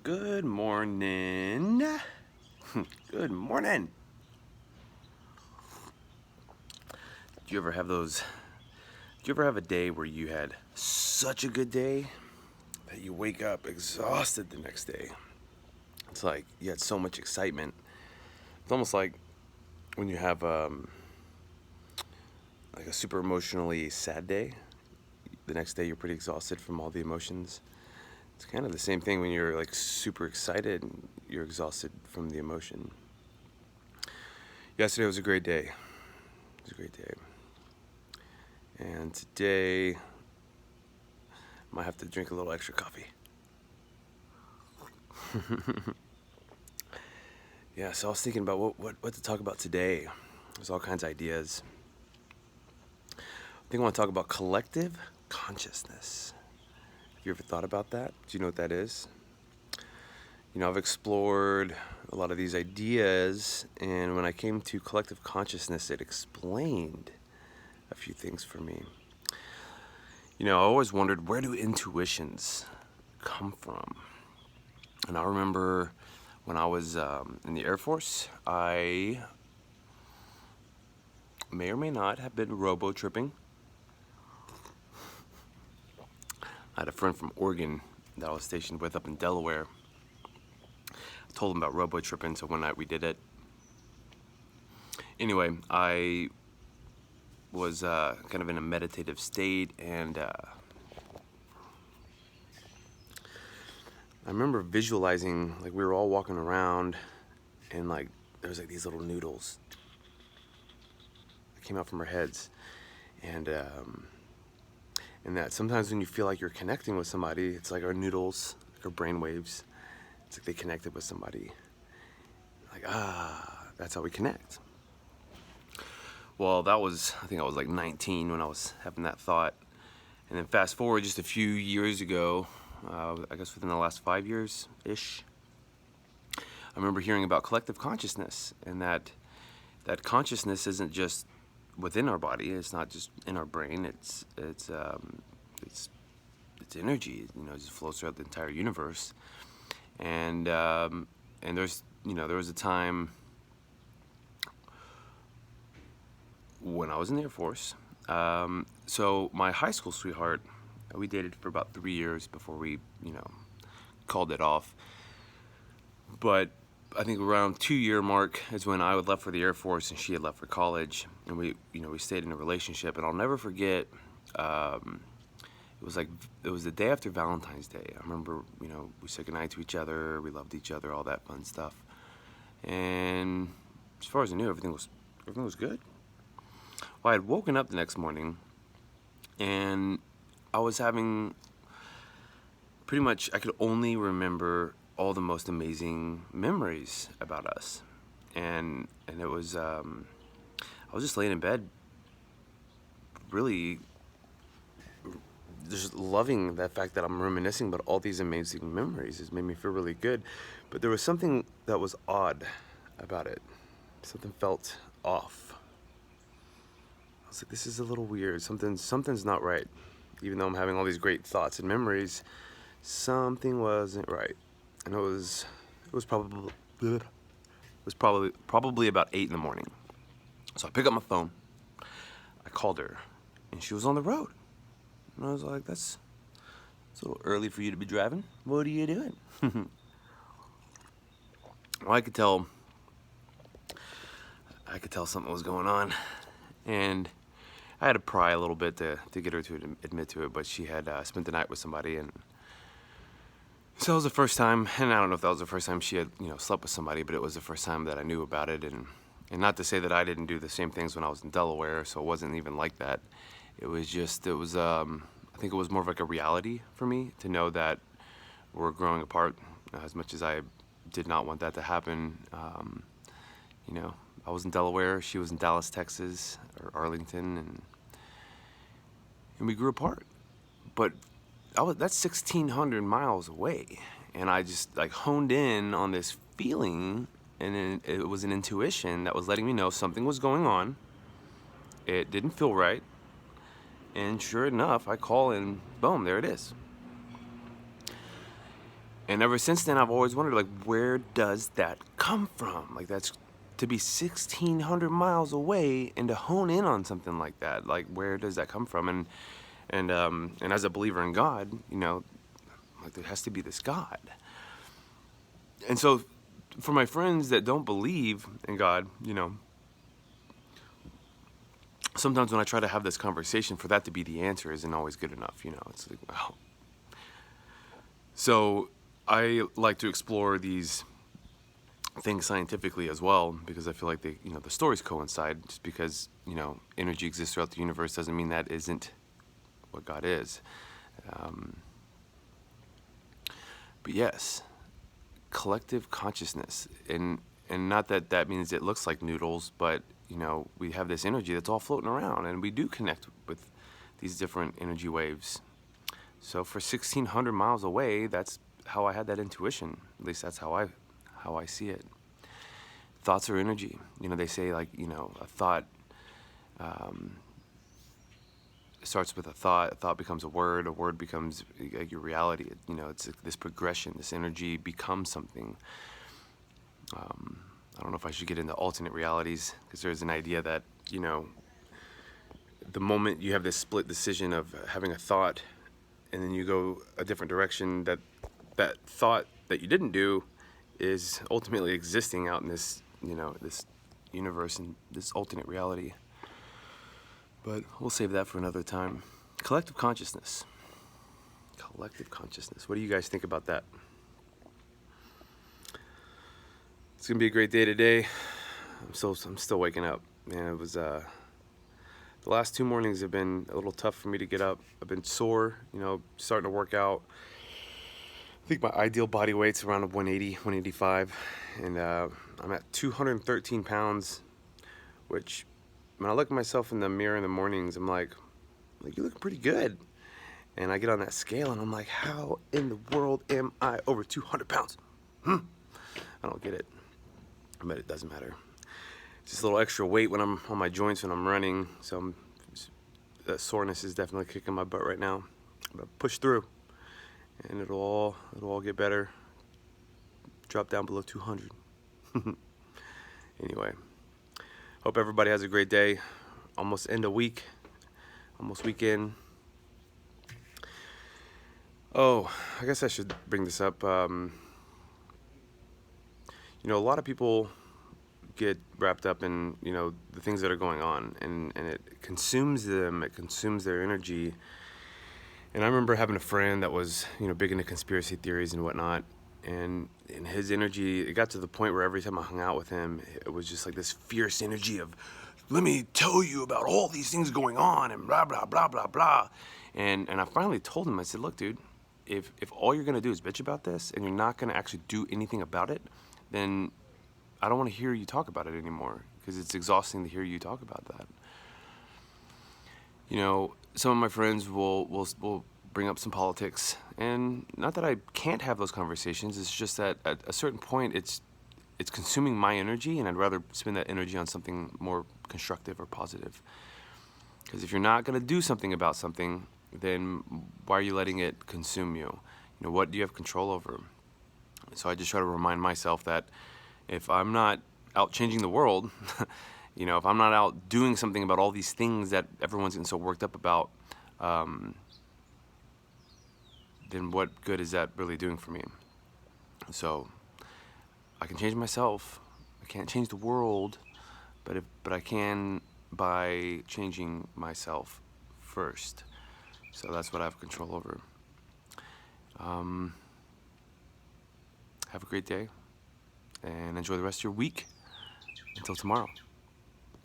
Good morning. Good morning. Do you ever have those? Do you ever have a day where you had such a good day that you wake up exhausted the next day? It's like you had so much excitement. It's almost like when you have like a super emotionally sad day. The next day you're pretty exhausted from all the emotions. It's kind of the same thing when you're like super excited and you're exhausted from the emotion. Yesterday was a great day. It was a great day. And today, I might have to drink a little extra coffee. Yeah, so I was thinking about what to talk about today. There's all kinds of ideas. I think I want to talk about collective consciousness. Have you ever thought about that? Do you know what that is? You know, I've explored a lot of these ideas, and when I came to collective consciousness, it explained a few things for me. You know, I always wondered, where do intuitions come from? And I remember when I was in the Air Force, I may or may not have been robo-tripping. I had a friend from Oregon that I was stationed with up in Delaware. I told him about robo-tripping, so one night we did it. Anyway, I was kind of in a meditative state, and I remember visualizing, like, we were all walking around, and like there was like these little noodles that came out from our heads, and that sometimes when you feel like you're connecting with somebody, it's like our noodles, like our brain waves. It's like they connected with somebody. Like, that's how we connect. Well, I think I was like 19 when I was having that thought. And then fast forward just a few years ago, I guess within the last 5 years-ish, I remember hearing about collective consciousness, and that consciousness isn't just within our body. It's not just in our brain. It's energy. You know, it just flows throughout the entire universe. And there's, you know, there was a time when I was in the Air Force. So my high school sweetheart, we dated for about 3 years before we, you know, called it off. But I think around 2-year mark is when I had left for the Air Force and she had left for college, and we stayed in a relationship. And I'll never forget. It was the day after Valentine's Day. I remember, you know, we said goodnight to each other. We loved each other, all that fun stuff. And as far as I knew, everything was good. Well, I had woken up the next morning, and I was having pretty much, I could only remember all the most amazing memories about us. And it was, I was just laying in bed, really just loving that fact that I'm reminiscing about all these amazing memories. It's made me feel really good. But there was something that was odd about it. Something felt off. I was like, this is a little weird. Something's not right. Even though I'm having all these great thoughts and memories, something wasn't right. And it was probably about 8 in the morning. So I pick up my phone. I called her, and she was on the road. And I was like, it's a little early for you to be driving. What are you doing? Well, I could tell something was going on, and I had to pry a little bit to get her to admit to it, but she had spent the night with somebody, and so it was the first time, and I don't know if that was the first time she had, you know, slept with somebody, but it was the first time that I knew about it, and not to say that I didn't do the same things when I was in Delaware, so it wasn't even like that. I think it was more of like a reality for me to know that we're growing apart, as much as I did not want that to happen. You know, I was in Delaware, she was in Dallas, Texas, or Arlington, and we grew apart. But that's 1,600 miles away, and I just like honed in on this feeling, and it was an intuition that was letting me know something was going on. It didn't feel right, and sure enough, I call and boom, there it is. And ever since then, I've always wondered, like, where does that come from? Like, that's to be 1,600 miles away and to hone in on something like that. Like, where does that come from? And as a believer in God, like, there has to be this God. And so, for my friends that don't believe in God, sometimes when I try to have this conversation, for that to be the answer isn't always good enough. It's like, wow. So I like to explore these things scientifically as well, because I feel like the stories coincide. Just because energy exists throughout the universe doesn't mean that isn't what God is. But yes, collective consciousness, and not that that means it looks like noodles, but we have this energy that's all floating around, and we do connect with these different energy waves. So for 1,600 miles away, that's how I had that intuition. At least that's how I see it. Thoughts are energy. They say, like, a thought starts with a thought becomes a word becomes like your reality. It's like this progression, this energy becomes something. I don't know if I should get into alternate realities, because there's an idea that, the moment you have this split decision of having a thought and then you go a different direction, that thought that you didn't do is ultimately existing out in this, this universe and this alternate reality. But we'll save that for another time. Collective consciousness. Collective consciousness. What do you guys think about that? It's gonna be a great day today. I'm still waking up. Man, it was the last 2 mornings have been a little tough for me to get up. I've been sore, starting to work out. I think my ideal body weight's around 180, 185, and I'm at 213 pounds, which when I look at myself in the mirror in the mornings, I'm like, you look pretty good. And I get on that scale and I'm like, how in the world am I over 200 pounds? I don't get it, but it doesn't matter. Just a little extra weight when I'm on my joints when I'm running, so that soreness is definitely kicking my butt right now. But push through, and it'll all get better. Drop down below 200. Anyway, hope everybody has a great day. Almost end of week, almost weekend. Oh, I guess I should bring this up. A lot of people get wrapped up in the things that are going on, and it consumes them. It consumes their energy. And I remember having a friend that was big into conspiracy theories and whatnot, and his energy, it got to the point where every time I hung out with him, it was just like this fierce energy of, let me tell you about all these things going on and blah blah blah blah blah. And I finally told him, I said, look, dude, if all you're gonna do is bitch about this and you're not gonna actually do anything about it, then I don't want to hear you talk about it anymore, because it's exhausting to hear you talk about that. Some of my friends will bring up some politics, and not that I can't have those conversations. It's just that at a certain point, it's consuming my energy, and I'd rather spend that energy on something more constructive or positive. Because if you're not going to do something about something, then why are you letting it consume you? What do you have control over? So I just try to remind myself that if I'm not out changing the world, if I'm not out doing something about all these things that everyone's getting so worked up about, then what good is that really doing for me? So I can change myself. I can't change the world, but I can by changing myself first. So that's what I have control over. Have a great day, and enjoy the rest of your week. Until tomorrow.